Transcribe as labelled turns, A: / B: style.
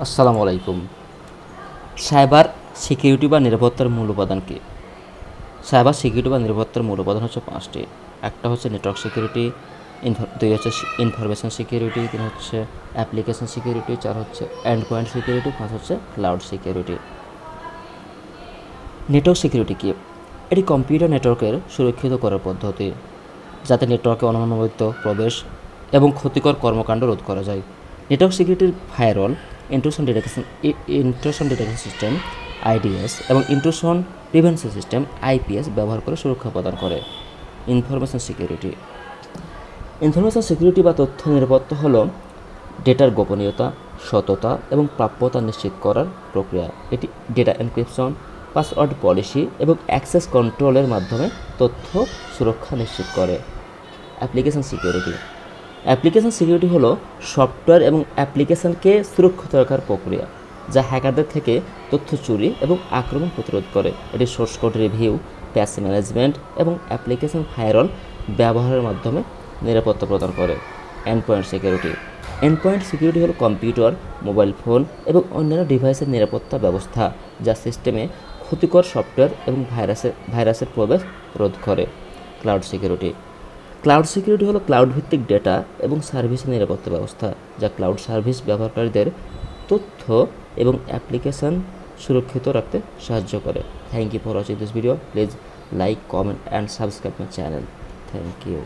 A: আসসালামু আলাইকুম। Cyber security বা নিরাপত্তার মূল উপাদান কী? সাইবার সিকিউরিটি বা নিরাপত্তার মূল উপাদান হচ্ছে ৫টি। একটা হচ্ছে নেটওয়ার্ক সিকিউরিটি, ২ হচ্ছে ইনফরমেশন সিকিউরিটি, ৩ হচ্ছে অ্যাপ্লিকেশন সিকিউরিটি, ৪ হচ্ছে এন্ড পয়েন্ট সিকিউরিটি, ৫ হচ্ছে ক্লাউড সিকিউরিটি। নেটওয়ার্ক সিকিউরিটি কী? এটি কম্পিউটার নেটওয়ার্কের সুরক্ষিত করার পদ্ধতি, যাতে নেটওয়ার্কে অননুমোদিত প্রবেশ এবং ক্ষতিকর কর্মকাণ্ড রোধ করা যায়। নেটওয়ার্ক সিকিউরিটির firewall, intrusion detection system IDs এবং ইন্ট্রুশন প্রিভেনশন সিস্টেম আইপিএস ব্যবহার করে সুরক্ষা প্রদান করে। ইনফরমেশন সিকিউরিটি বা তথ্য নিরাপত্তা হল ডেটার গোপনীয়তা, সততা এবং প্রাপ্যতা নিশ্চিত করার প্রক্রিয়া। এটি ডেটা এনক্রিপশন, পাসওয়ার্ড পলিসি এবং অ্যাক্সেস কন্ট্রোলের মাধ্যমে তথ্য সুরক্ষা নিশ্চিত করে। অ্যাপ্লিকেশন সিকিউরিটি হলো সফটওয়্যার এবং অ্যাপ্লিকেশনকে সুরক্ষিত রাখার প্রক্রিয়া, যা হ্যাকারদের থেকে তথ্য চুরি এবং আক্রমণ প্রতিরোধ করে। এটি সোর্স কোড রিভিউ, প্যাচ ম্যানেজমেন্ট এবং অ্যাপ্লিকেশন ফায়ারওয়াল ব্যবহারের মাধ্যমে নিরাপত্তা প্রদান করে। এন্ড পয়েন্ট সিকিউরিটি হলো কম্পিউটার, মোবাইল ফোন এবং অন্যান্য ডিভাইসের নিরাপত্তা ব্যবস্থা, যা সিস্টেমে ক্ষতিকর সফটওয়্যার এবং ভাইরাসের প্রবেশ রোধ করে। ক্লাউড সিকিউরিটি হলো ক্লাউড ভিত্তিক ডেটা এবং সার্ভিসের নিরাপত্তা ব্যবস্থা, যা ক্লাউড সার্ভিস ব্যবহারকারীদের তথ্য এবং অ্যাপ্লিকেশন সুরক্ষিত রাখতে সাহায্য করে। Thank you for watching this video. Please like, comment and subscribe my channel. Thank you.